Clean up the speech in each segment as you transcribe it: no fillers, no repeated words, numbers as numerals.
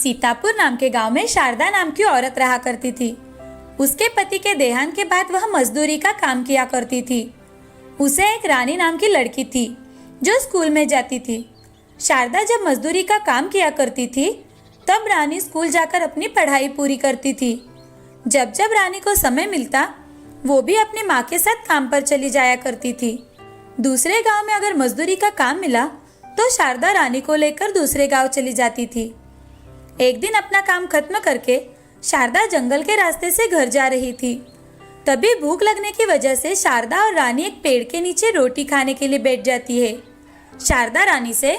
सीतापुर नाम के गांव में शारदा नाम की औरत रहा करती थी। उसके पति के देहांत के बाद वह मजदूरी का काम किया करती थी। उसे एक रानी नाम की लड़की थी जो स्कूल में जाती थी। शारदा जब मजदूरी का काम किया करती थी तब रानी स्कूल जाकर अपनी पढ़ाई पूरी करती थी। जब जब रानी को समय मिलता वो भी अपनी माँ के साथ काम पर चली जाया करती थी। दूसरे गांव में अगर मजदूरी का काम मिला तो शारदा रानी को लेकर दूसरे गांव चली जाती थी। एक दिन अपना काम खत्म करके शारदा जंगल के रास्ते से घर जा रही थी। तभी भूख लगने की वजह से शारदा और रानी एक पेड़ के नीचे रोटी खाने के लिए बैठ जाती है। शारदा रानी से,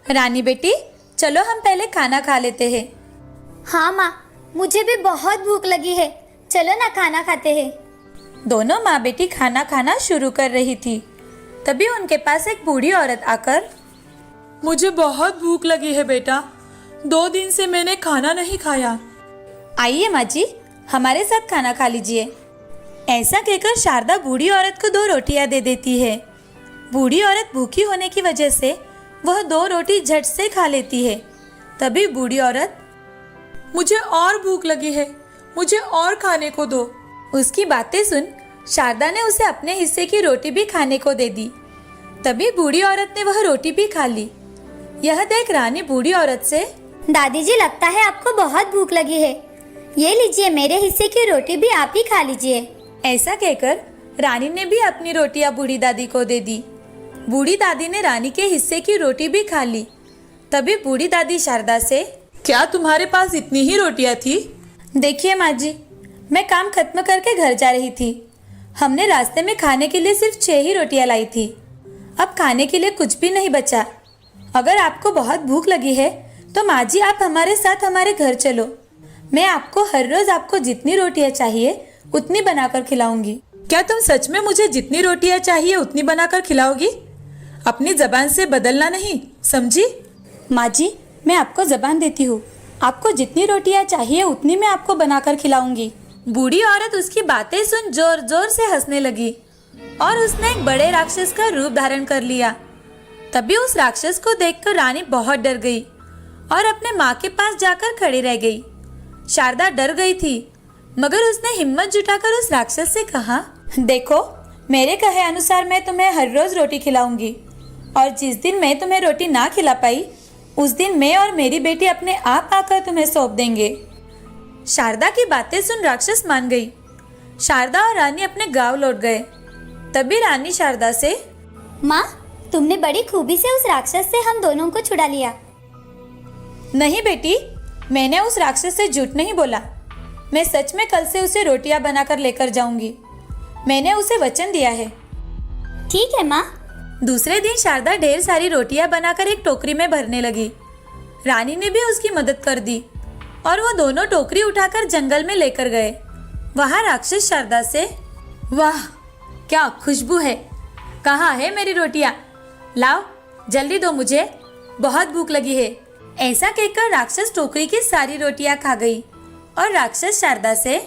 रानी बेटी चलो हम पहले खाना खा लेते हैं। हाँ माँ, मुझे भी बहुत भूख लगी है, चलो ना खाना खाते हैं। दोनों माँ बेटी खाना खाना शुरू कर रही थी। तभी उनके पास एक बूढ़ी औरत आकर, मुझे बहुत भूख लगी है बेटा, 2 दिन से मैंने खाना नहीं खाया। आइए माँ जी हमारे साथ खाना खा लीजिए। ऐसा कहकर शारदा बूढ़ी औरत को 2 रोटियां दे देती है। बूढ़ी औरत भूखी होने की वजह से वह 2 रोटी झट से खा लेती है। तभी बूढ़ी औरत, मुझे और भूख लगी है, मुझे और खाने को दो। उसकी बातें सुन शारदा ने उसे अपने हिस्से की रोटी भी खाने को दे दी। तभी बूढ़ी औरत ने वह रोटी भी खा ली। यह देख रानी बूढ़ी औरत से, दादी जी लगता है आपको बहुत भूख लगी है, ये लीजिए मेरे हिस्से की रोटी भी आप ही खा लीजिए। ऐसा कहकर रानी ने भी अपनी रोटियां बूढ़ी दादी को दे दी। बूढ़ी दादी ने रानी के हिस्से की रोटी भी खा ली। तभी बूढ़ी दादी शारदा से, क्या तुम्हारे पास इतनी ही रोटियां थी? देखिए माँ जी, मैं काम खत्म करके घर जा रही थी। हमने रास्ते में खाने के लिए सिर्फ 6 ही रोटियां लाई थी। अब खाने के लिए कुछ भी नहीं बचा। अगर आपको बहुत भूख लगी है तो माँ जी आप हमारे साथ हमारे घर चलो। मैं आपको हर रोज आपको जितनी रोटियां चाहिए उतनी बनाकर खिलाऊंगी। क्या तुम सच में मुझे जितनी रोटियां चाहिए उतनी बनाकर खिलाओगी? अपनी जबान से बदलना नहीं, समझी? माँ जी मैं आपको जबान देती हूँ, आपको जितनी रोटियां चाहिए उतनी मैं आपको बनाकर खिलाऊंगी। बूढ़ी औरत उसकी बातें सुन जोर जोर से हंसने लगी और उसने एक बड़े राक्षस का रूप धारण कर लिया। तभी उस राक्षस को देखकर रानी बहुत डर गई और अपने माँ के पास जाकर खड़ी रह गई। शारदा डर गई थी मगर उसने हिम्मत जुटाकर उस राक्षस से कहा, देखो मेरे कहे अनुसार मैं तुम्हें हर रोज रोटी खिलाऊंगी और जिस दिन मैं तुम्हें रोटी ना खिला पाई उस दिन मैं और मेरी बेटी अपने आप आकर तुम्हें सौंप देंगे। शारदा की बातें सुन राक्षस मान गई। शारदा और रानी अपने गांव लौट गए। तभी रानी शारदा से, माँ तुमने बड़ी खूबी से उस राक्षस से हम दोनों को छुड़ा लिया। नहीं बेटी, मैंने उस राक्षस से झूठ नहीं बोला। मैं सच में कल से उसे रोटियां बनाकर लेकर जाऊंगी। मैंने उसे वचन दिया है। ठीक है माँ। दूसरे दिन शारदा ढेर सारी रोटियां बनाकर एक टोकरी में भरने लगी। रानी ने भी उसकी मदद कर दी और वो दोनों टोकरी उठाकर जंगल में लेकर गए। वहाँ राक्षस शारदा से, वाह क्या खुशबू है, कहाँ है मेरी रोटियां? लाओ जल्दी दो, मुझे बहुत भूख लगी है। ऐसा कहकर राक्षस टोकरी की सारी रोटियां खा गई और राक्षस शारदा से,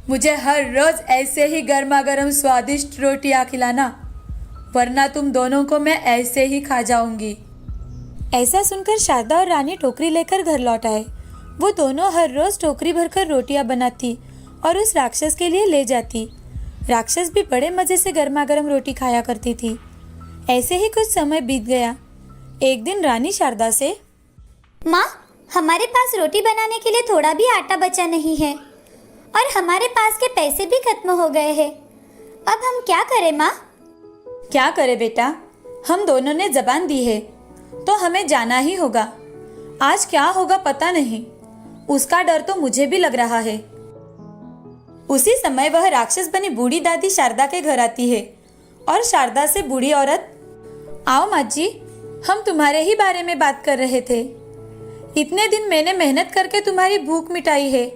मुझे हर रोज ऐसे ही गर्मा गर्म स्वादिष्ट रोटियां खिलाना, वरना तुम दोनों को मैं ऐसे ही खा जाऊंगी। ऐसा सुनकर शारदा और रानी टोकरी लेकर घर लौट आए। वो दोनों हर रोज टोकरी भरकर रोटियां बनाती और उस राक्षस के लिए ले जाती। राक्षस भी बड़े मजे से गर्मा गर्म रोटी खाया करती थी। ऐसे ही कुछ समय बीत गया। एक दिन रानी शारदा से, माँ हमारे पास रोटी बनाने के लिए थोड़ा भी आटा बचा नहीं है और हमारे पास के पैसे भी खत्म हो गए हैं। अब हम क्या करें माँ? क्या करे बेटा, हम दोनों ने जबान दी है तो हमें जाना ही होगा। आज क्या होगा पता नहीं, उसका डर तो मुझे भी लग रहा है। उसी समय वह राक्षस बनी बूढ़ी दादी शारदा के घर आती है और शारदा से बूढ़ी औरत, आओ माँ जी, हम तुम्हारे ही बारे में बात कर रहे थे। इतने दिन मैंने मेहनत करके तुम्हारी भूख मिटाई है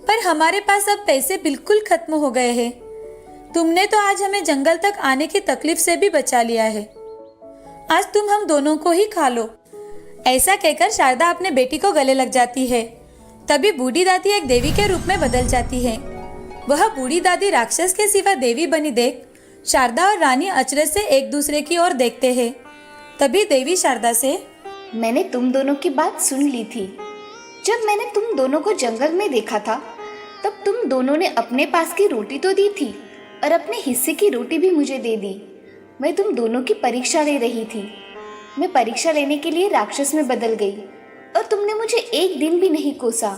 पर हमारे पास अब पैसे बिल्कुल खत्म हो गए हैं। तुमने तो आज हमें जंगल तक आने की तकलीफ से भी बचा लिया है। आज तुम हम दोनों को ही खा लो। ऐसा कहकर शारदा अपने बेटी को गले लग जाती है। तभी बूढ़ी दादी एक देवी के रूप में बदल जाती है। वह बूढ़ी दादी राक्षस के सिवा देवी बनी देख शारदा और रानी अचरज से एक दूसरे की ओर देखते हैं। तभी देवी शारदा से, मैंने तुम दोनों की बात सुन ली थी। जब मैंने तुम दोनों को जंगल में देखा था तब तुम दोनों ने अपने पास की रोटी तो दी थी और अपने हिस्से की रोटी भी मुझे दे दी। मैं तुम दोनों की परीक्षा ले रही थी। मैं परीक्षा लेने के लिए राक्षस में बदल गई और तुमने मुझे एक दिन भी नहीं कोसा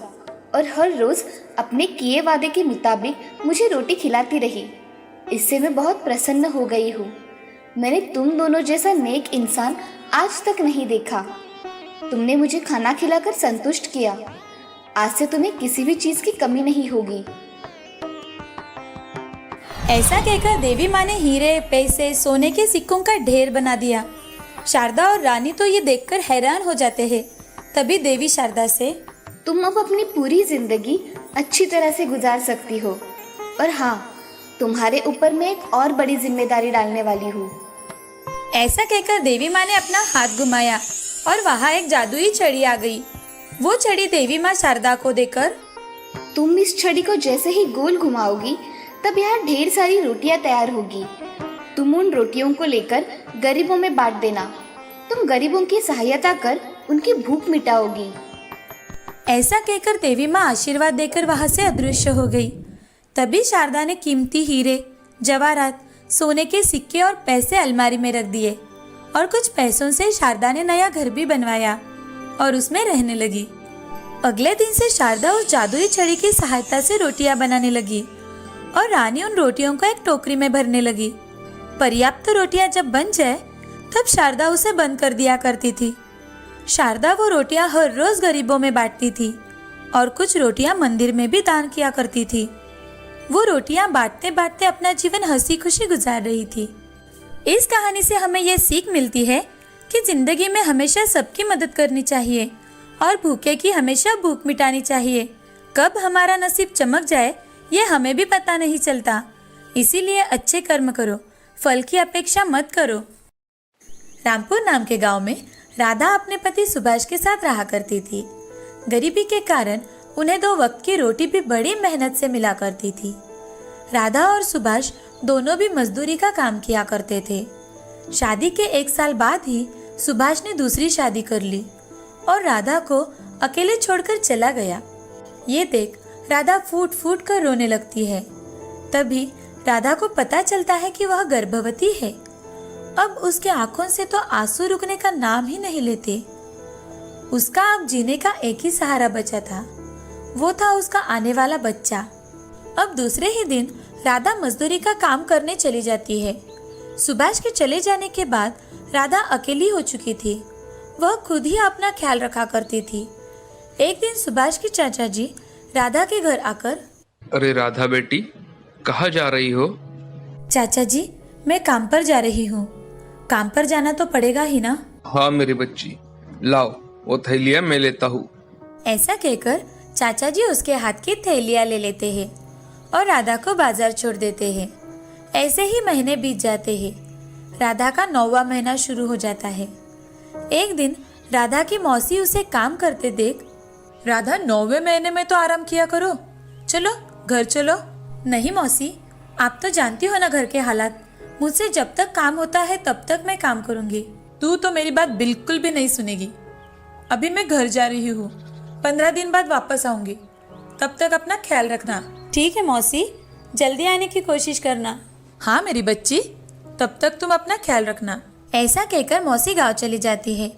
और हर रोज अपने किए वादे के मुताबिक मुझे रोटी खिलाती रही। इससे मैं बहुत प्रसन्न हो गई हूँ। मैंने तुम दोनों जैसा नेक इंसान आज तक नहीं देखा। तुमने मुझे खाना खिलाकर संतुष्ट किया। आज से तुम्हें किसी भी चीज की कमी नहीं होगी। ऐसा कहकर देवी माँ ने हीरे, पैसे, सोने के सिक्कों का ढेर बना दिया। शारदा और रानी तो ये देखकर हैरान हो जाते हैं। तभी देवी शारदा से, तुम अब अपनी पूरी जिंदगी अच्छी तरह से गुजार सकती हो और हाँ, तुम्हारे ऊपर मैं एक और बड़ी जिम्मेदारी डालने वाली हूँ। ऐसा कहकर देवी माँ ने अपना हाथ घुमाया और वहाँ एक जादुई छड़ी आ गई। वो छड़ी देवी माँ शारदा को देकर, तुम इस छड़ी को जैसे ही गोल घुमाओगी तब यहाँ ढेर सारी रोटियां तैयार होगी। तुम उन रोटियों को लेकर गरीबों में बांट देना। तुम गरीबों की सहायता कर उनकी भूख मिटाओगी। ऐसा कहकर देवी माँ आशीर्वाद देकर वहाँ से अदृश्य हो गई। तभी शारदा ने कीमती हीरे, जवाहरात, सोने के सिक्के और पैसे अलमारी में रख दिए और कुछ पैसों से शारदा ने नया घर भी बनवाया और उसमें रहने लगी। अगले दिन से शारदा उस जादुई छड़ी की सहायता से रोटियां बनाने लगी और रानी उन रोटियों को एक टोकरी में भरने लगी। पर्याप्त रोटियां जब बन जाए तब शारदा उसे बंद कर दिया करती थी। शारदा वो रोटियां हर रोज गरीबों में बांटती थी और कुछ रोटियां मंदिर में भी दान किया करती थी। वो रोटियां बांटते बांटते अपना जीवन हंसी खुशी गुजार रही थी। इस कहानी से हमें ये सीख मिलती है कि जिंदगी में हमेशा सबकी मदद करनी चाहिए और भूखे की हमेशा भूख मिटानी चाहिए। कब हमारा नसीब चमक जाए ये हमें भी पता नहीं चलता। इसीलिए अच्छे कर्म करो, फल की अपेक्षा मत करो। रामपुर नाम के गांव में राधा अपने पति सुभाष के साथ रहा करती थी। गरीबी के कारण उन्हें 2 वक्त की रोटी भी बड़ी मेहनत से मिला करती थी। राधा और सुभाष दोनों भी मजदूरी का काम किया करते थे। शादी के 1 साल बाद ही सुभाष ने दूसरी शादी कर ली और राधा को अकेले छोड़कर चला गया। ये देख राधा फूट फूट कर रोने लगती है। तभी राधा को पता चलता है कि वह गर्भवती है। अब उसके आंखों से तो आंसू रुकने का नाम ही नहीं लेते। उसका अब जीने का एक ही सहारा बचा था, वो था उसका आने वाला बच्चा। अब दूसरे ही दिन राधा मजदूरी का काम करने चली जाती है। सुभाष के चले जाने के बाद राधा अकेली हो चुकी थी। वह खुद ही अपना ख्याल रखा करती थी। एक दिन सुभाष के चाचा जी राधा के घर आकर, अरे राधा बेटी, कहाँ जा रही हो? चाचा जी, मैं काम पर जा रही हूँ। काम पर जाना तो पड़ेगा ही ना। हाँ मेरी बच्ची, लाओ वो थैलियाँ मैं लेता हूँ। ऐसा कहकर चाचा जी उसके हाथ की थैलियाँ ले लेते हैं और राधा को बाजार छोड़ देते हैं। ऐसे ही महीने बीत जाते हैं। राधा का 9वां महीना शुरू हो जाता है। एक दिन राधा की मौसी उसे काम करते देख, राधा 9वें महीने में तो आराम किया करो, चलो घर चलो। नहीं मौसी, आप तो जानती हो ना घर के हालात। मुझसे जब तक काम होता है तब तक मैं काम करूंगी। तू तो मेरी बात बिल्कुल भी नहीं सुनेगी। अभी मैं घर जा रही हूँ, 15 दिन बाद वापस आऊंगी। तब तक अपना ख्याल रखना। ठीक है मौसी, जल्दी आने की कोशिश करना। हाँ मेरी बच्ची, तब तक तुम अपना ख्याल रखना। ऐसा कहकर मौसी गांव चली जाती है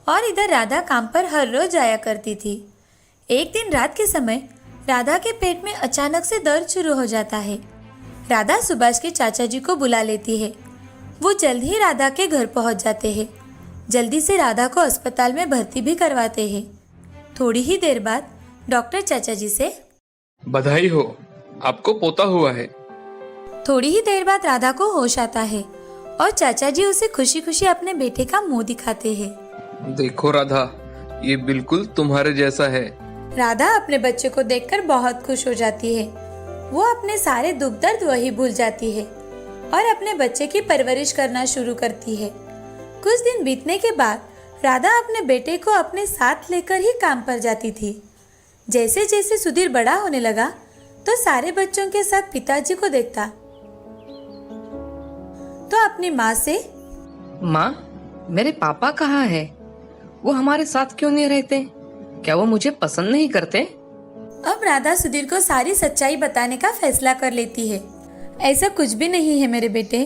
और इधर राधा काम पर हर रोज जाया करती थी। एक दिन रात के समय राधा के पेट में अचानक से दर्द शुरू हो जाता है। राधा सुभाष के चाचा जी को बुला लेती है। वो जल्द ही राधा के घर पहुंच जाते हैं। जल्दी से राधा को अस्पताल में भर्ती भी करवाते हैं। थोड़ी ही देर बाद डॉक्टर चाचा जी से, बधाई हो, आपको पोता हुआ है। थोड़ी ही देर बाद राधा को होश आता है और चाचा जी उसे खुशी खुशी अपने बेटे का मुंह दिखाते हैं। देखो राधा, ये बिल्कुल तुम्हारे जैसा है। राधा अपने बच्चे को देखकर बहुत खुश हो जाती है। वो अपने सारे दुख दर्द वही भूल जाती है और अपने बच्चे की परवरिश करना शुरू करती है। कुछ दिन बीतने के बाद राधा अपने बेटे को अपने साथ लेकर ही काम पर जाती थी। जैसे जैसे सुधीर बड़ा होने लगा तो सारे बच्चों के साथ पिताजी को देखता तो अपनी माँ से, माँ, मेरे पापा कहाँ है? वो हमारे साथ क्यों नहीं रहते? क्या वो मुझे पसंद नहीं करते? अब राधा सुधीर को सारी सच्चाई बताने का फैसला कर लेती है। ऐसा कुछ भी नहीं है मेरे बेटे,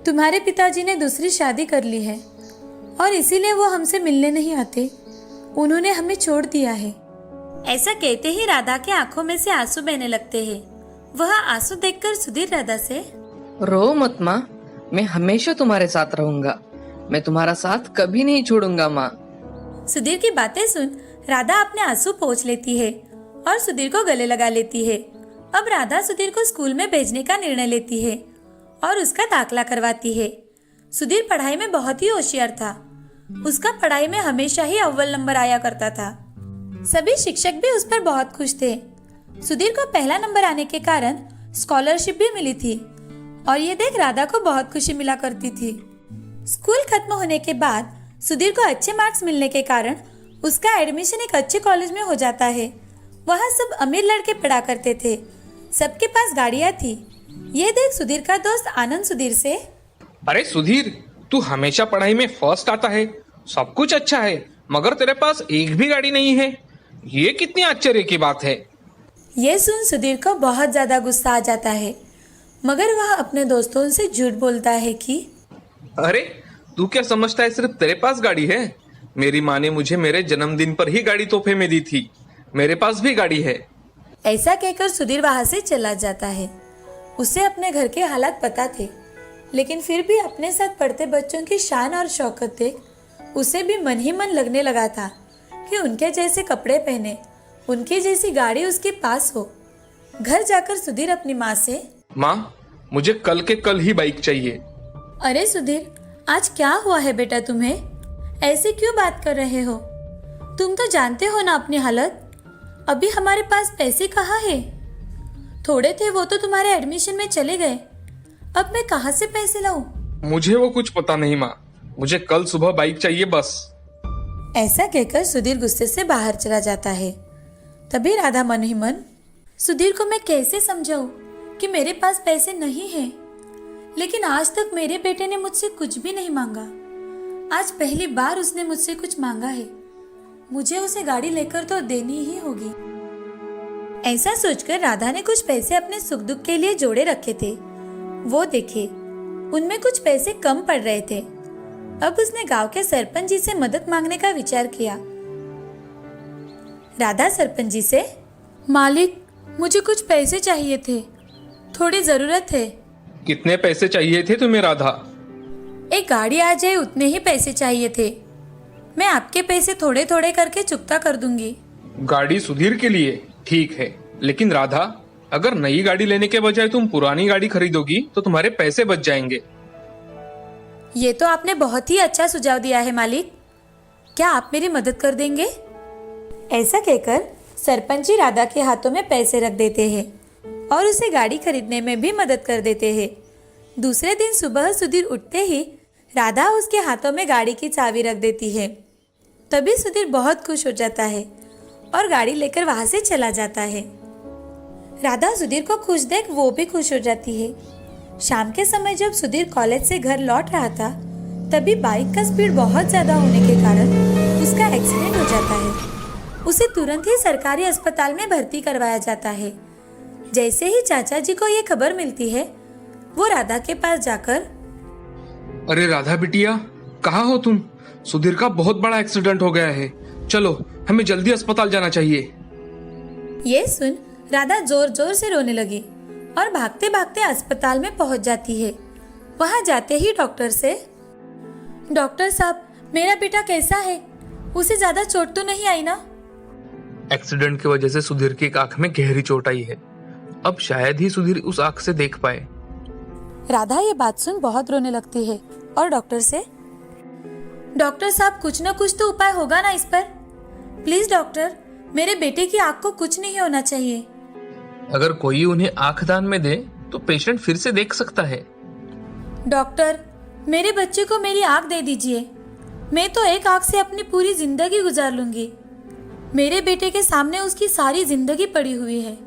तुम्हारे पिताजी ने दूसरी शादी कर ली है और इसीलिए वो हमसे मिलने नहीं आते। उन्होंने हमें छोड़ दिया है। ऐसा कहते ही राधा के आंखों में से आंसू बहने लगते हैं। वह आंसू देखकर सुधीर राधा से, रो मत माँ, मैं हमेशा तुम्हारे साथ रहूंगा। मैं तुम्हारा साथ कभी नहीं छोड़ूंगा माँ। सुधीर की बातें सुन राधा अपने आंसू पोंछ लेती है और सुधीर को गले लगा लेती है। अब राधा सुधीर को स्कूल में भेजने का निर्णय लेती है और उसका दाखला करवाती है। सुधीर पढ़ाई में बहुत ही होशियार था। उसका पढ़ाई में हमेशा ही अव्वल नंबर आया करता था। सभी शिक्षक भी उस पर बहुत खुश थे। सुधीर को पहला नंबर आने के कारण स्कॉलरशिप भी मिली थी और ये देख राधा को बहुत खुशी मिला करती थी। स्कूल खत्म होने के बाद सुधीर को अच्छे मार्क्स मिलने के कारण उसका एडमिशन एक अच्छे कॉलेज में हो जाता है। वहाँ सब अमीर लड़के पढ़ा करते थे, सबके पास गाड़ियाँ थी। ये देख सुधीर का दोस्त आनंद सुधीर से, अरे सुधीर, तू हमेशा पढ़ाई में फर्स्ट आता है, सब कुछ अच्छा है, मगर तेरे पास एक भी गाड़ी नहीं है। ये कितनी आश्चर्य की बात है। ये सुन सुधीर को बहुत ज्यादा गुस्सा आ जाता है, मगर वह अपने दोस्तों से झूठ बोलता है कि अरे तू क्या समझता है सिर्फ तेरे पास गाड़ी है? मेरी माँ ने मुझे मेरे जन्मदिन पर ही गाड़ी तोहफे में दी थी। मेरे पास भी गाड़ी है। ऐसा कहकर सुधीर वहां से चला जाता है। उसे अपने घर के हालात पता थे, लेकिन फिर भी अपने साथ पढ़ते बच्चों की शान और शौकत देख उसे भी मन ही मन लगने लगा था कि उनके जैसे कपड़े पहने, उनकी जैसी गाड़ी उसके पास हो। घर जाकर सुधीर अपनी माँ से, माँ, मुझे कल के कल ही बाइक चाहिए। अरे सुधीर, आज क्या हुआ है बेटा तुम्हें? ऐसे क्यों बात कर रहे हो? तुम तो जानते हो ना अपनी हालत। अभी हमारे पास पैसे कहाँ है? थोड़े थे वो तो तुम्हारे एडमिशन में चले गए। अब मैं कहाँ से पैसे लाऊं? मुझे वो कुछ पता नहीं माँ, मुझे कल सुबह बाइक चाहिए बस। ऐसा कहकर सुधीर गुस्से से बाहर चला जाता है। तभी राधा मन ही मन, सुधीर को मैं कैसे समझाऊं कि मेरे पास पैसे नहीं हैं? लेकिन आज तक मेरे बेटे ने मुझसे कुछ भी नहीं मांगा। आज पहली बार उसने मुझसे कुछ मांगा है। मुझे उसे गाड़ी लेकर तो देनी ही होगी। ऐसा सोचकर राधा ने कुछ पैसे अपने सुख दुख के लिए जोड़े रखे थे। वो देखे उनमें कुछ पैसे कम पड़ रहे थे। अब उसने गांव के सरपंच जी से मदद मांगने का विचार किया। राधा सरपंच जी से, मालिक, मुझे कुछ पैसे चाहिए थे, थोड़ी जरूरत है। कितने पैसे चाहिए थे तुम्हें राधा? एक गाड़ी आ जाए उतने ही पैसे चाहिए थे। मैं आपके पैसे थोड़े थोड़े करके चुकता कर दूंगी। गाड़ी सुधीर के लिए ठीक है, लेकिन राधा, अगर नई गाड़ी लेने के बजाय तुम पुरानी गाड़ी खरीदोगी तो तुम्हारे पैसे बच जाएंगे। ये तो आपने बहुत ही अच्छा सुझाव दिया है मालिक। क्या आप मेरी मदद कर देंगे? ऐसा कहकर सरपंच जी राधा के हाथों में पैसे रख देते हैं और उसे गाड़ी खरीदने में भी मदद कर देते हैं। दूसरे दिन सुबह सुधीर उठते ही राधा उसके हाथों में गाड़ी की चाबी रख देती है। तभी सुधीर बहुत खुश हो जाता है और गाड़ी लेकर वहां से चला जाता है। राधा सुधीर को खुश देख वो भी खुश हो जाती है। शाम के समय जब सुधीर कॉलेज से घर लौट रहा था, तभी बाइक का स्पीड बहुत ज्यादा होने के कारण उसका एक्सीडेंट हो जाता है। उसे तुरंत ही सरकारी अस्पताल में भर्ती करवाया जाता है। जैसे ही चाचा जी को ये खबर मिलती है, वो राधा के पास जाकर, अरे राधा बिटिया, कहाँ हो तुम? सुधीर का बहुत बड़ा एक्सीडेंट हो गया है, चलो हमें जल्दी अस्पताल जाना चाहिए। ये सुन राधा जोर जोर से रोने लगी और भागते भागते अस्पताल में पहुंच जाती है। वहां जाते ही डॉक्टर से, डॉक्टर साहब, मेरा बेटा कैसा है? उसे ज्यादा चोट तो नहीं आई ना? एक्सीडेंट की वजह से सुधीर की एक आंख में गहरी चोट आई है। अब शायद ही सुधीर उस आंख से देख पाए। राधा ये बात सुन बहुत रोने लगती है और डॉक्टर से, डॉक्टर साहब, कुछ ना कुछ तो उपाय होगा ना इस पर? प्लीज डॉक्टर, मेरे बेटे की आंख को कुछ नहीं होना चाहिए। अगर कोई उन्हें आंख दान में दे तो पेशेंट फिर से देख सकता है। डॉक्टर, मेरे बच्चे को मेरी आंख दे दीजिए। मैं तो एक आंख से अपनी पूरी जिंदगी गुजार लूंगी। मेरे बेटे के सामने उसकी सारी जिंदगी पड़ी हुई है।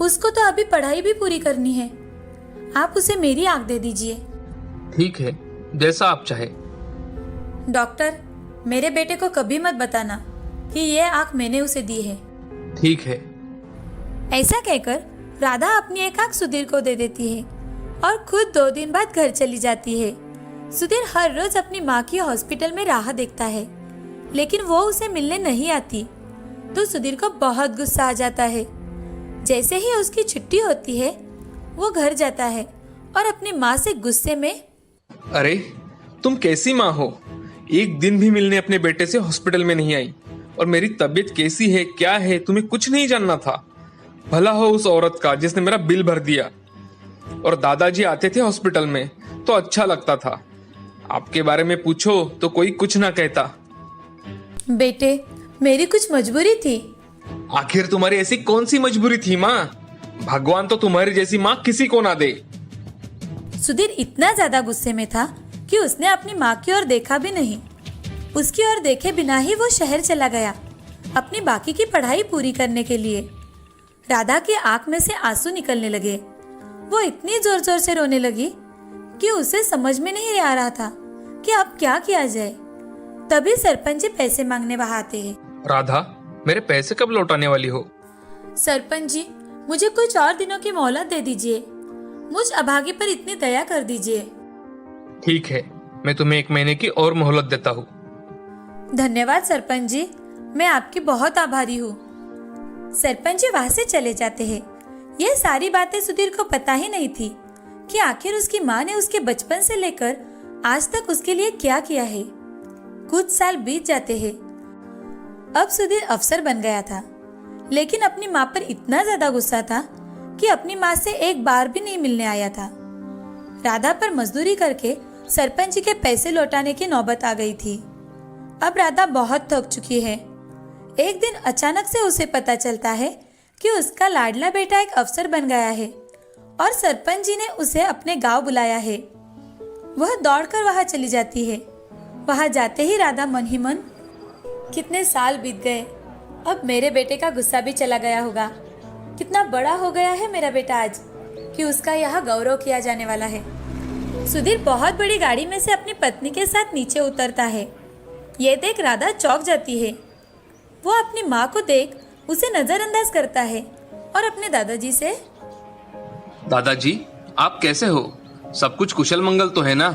उसको तो अभी पढ़ाई भी पूरी करनी है। आप उसे मेरी आंख दे दीजिए। ठीक है, जैसा आप चाहे। डॉक्टर, मेरे बेटे को कभी मत बताना कि ये आँख मैंने उसे दी है। ठीक है। ऐसा कहकर राधा अपनी एक आँख सुधीर को दे देती है और खुद 2 दिन बाद घर चली जाती है। सुधीर हर रोज अपनी माँ की हॉस्पिटल में राह देखता है, लेकिन वो उसे मिलने नहीं आती तो सुधीर को बहुत गुस्सा आ जाता है। जैसे ही उसकी छुट्टी होती है वो घर जाता है और अपनी माँ से गुस्से में, अरे तुम कैसी माँ हो, एक दिन भी मिलने अपने बेटे से हॉस्पिटल में नहीं आई, और मेरी तबीयत कैसी है क्या है तुम्हें कुछ नहीं जानना था। भला हो उस औरत का जिसने मेरा बिल भर दिया, और दादाजी आते थे हॉस्पिटल में तो अच्छा लगता था। आपके बारे में पूछो तो कोई कुछ ना कहता। बेटे मेरी कुछ मजबूरी थी। आखिर तुम्हारी ऐसी कौन सी मजबूरी थी माँ? भगवान तो तुम्हारी जैसी माँ किसी को ना दे। सुधीर इतना ज्यादा गुस्से में था कि उसने अपनी माँ की ओर देखा भी नहीं। उसकी ओर देखे बिना ही वो शहर चला गया अपनी बाकी की पढ़ाई पूरी करने के लिए। राधा की आंख में से आंसू निकलने लगे। वो इतनी जोर जोर से रोने लगी कि उसे समझ में नहीं आ रहा था कि अब क्या किया जाए। तभी सरपंच जी पैसे मांगने वहां आते हैं। राधा, मेरे पैसे कब लौटाने वाली हो? सरपंच जी, मुझे कुछ और दिनों की मोहलत दे दीजिए। मुझ अभागे पर इतनी दया कर दीजिए। ठीक है, मैं तुम्हें 1 महीने की और मोहलत देता हूँ। धन्यवाद सरपंच जी, मैं आपकी बहुत आभारी हूँ। सरपंच जी वहां से चले जाते हैं। यह सारी बातें सुधीर को पता ही नहीं थी कि आखिर उसकी माँ ने उसके बचपन से लेकर आज तक उसके लिए क्या किया है। कुछ साल बीत जाते हैं। अब सुधीर अफसर बन गया था, लेकिन अपनी माँ पर इतना ज्यादा गुस्सा था कि अपनी माँ से एक बार भी नहीं मिलने आया था। राधा पर मजदूरी करके सरपंच जी के पैसे लौटाने की नौबत आ गई थी। अब राधा बहुत थक चुकी है। एक दिन अचानक से उसे पता चलता है कि उसका लाडला बेटा एक अफसर बन गया है और सरपंच जी ने उसे अपने गांव बुलाया है। वह दौड़कर वहां चली जाती है। वहां जाते ही राधा मन ही मन, कितने साल बीत गए, अब मेरे बेटे का गुस्सा भी चला गया होगा। कितना बड़ा हो गया है मेरा बेटा आज कि उसका यहाँ गौरव किया जाने वाला है। सुधीर बहुत बड़ी गाड़ी में से अपनी पत्नी के साथ नीचे उतरता है। ये देख राधा चौंक जाती है। वो अपनी माँ को देख उसे नजरअंदाज करता है और अपने दादाजी से, दादाजी आप कैसे हो? सब कुछ कुशल मंगल तो है ना?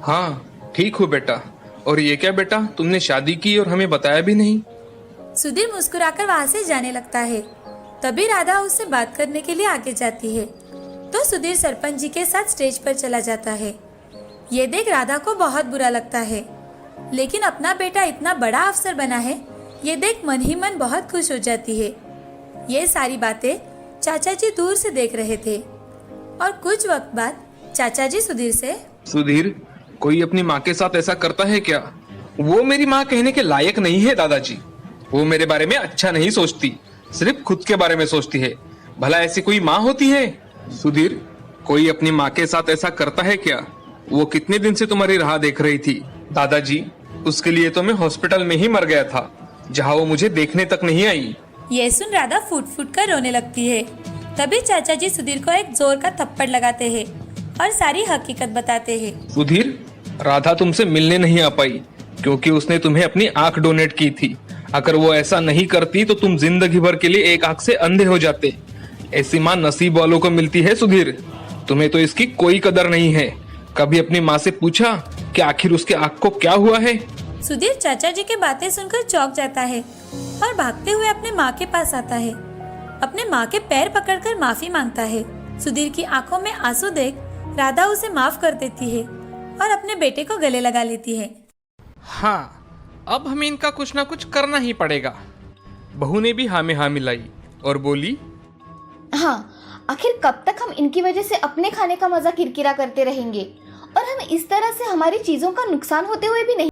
हाँ ठीक हूँ बेटा। और ये क्या बेटा, तुमने शादी की और हमें बताया भी नहीं? सुधीर मुस्कुराकर वहां से जाने लगता है। तभी राधा उससे बात करने के लिए आगे जाती है तो सुधीर सरपंच जी के साथ स्टेज पर चला जाता है। ये देख राधा को बहुत बुरा लगता है, लेकिन अपना बेटा इतना बड़ा अफसर बना है ये देख मन ही मन बहुत खुश हो जाती है। ये सारी बातें चाचा जी दूर से देख रहे थे और कुछ वक्त बाद चाचा जी सुधीर से, सुधीर, कोई अपनी माँ के साथ ऐसा करता है क्या? वो मेरी माँ कहने के लायक नहीं है दादाजी। वो मेरे बारे में अच्छा नहीं सोचती, सिर्फ खुद के बारे में सोचती है। भला ऐसी कोई माँ होती है? सुधीर, कोई अपनी माँ के साथ ऐसा करता है क्या? वो कितने दिन से तुम्हारी राह देख रही थी। दादाजी, उसके लिए तो मैं हॉस्पिटल में ही मर गया था, जहाँ वो मुझे देखने तक नहीं आई। ये सुन राधा फूट फूट कर रोने लगती है। तभी चाचा जी सुधीर को एक जोर का थप्पड़ लगाते हैं और सारी हकीकत बताते हैं। सुधीर, राधा तुमसे मिलने नहीं आ पाई क्योंकि उसने तुम्हें अपनी आंख डोनेट की थी। अगर वो ऐसा नहीं करती तो तुम जिंदगी भर के लिए एक आंख से अंधे हो जाते। ऐसी माँ नसीब वालों को मिलती है सुधीर, तुम्हें तो इसकी कोई कदर नहीं है। कभी अपनी माँ से पूछा कि आखिर उसके आंख को क्या हुआ है? सुधीर चाचा जी की बातें सुनकर चौंक जाता है और भागते हुए अपने माँ के पास आता है। अपने माँ के पैर पकड़कर माफी मांगता है। सुधीर की आंखों में आंसू देख राधा उसे माफ कर देती है और अपने बेटे को गले लगा लेती है। हाँ, अब हमें इनका कुछ ना कुछ करना ही पड़ेगा। बहू ने भी हाँ में हाँ मिलाई और बोली, हाँ, आखिर कब तक हम इनकी वजह से अपने खाने का मजा किरकिरा करते रहेंगे और हम इस तरह से हमारी चीजों का नुकसान होते हुए भी नहीं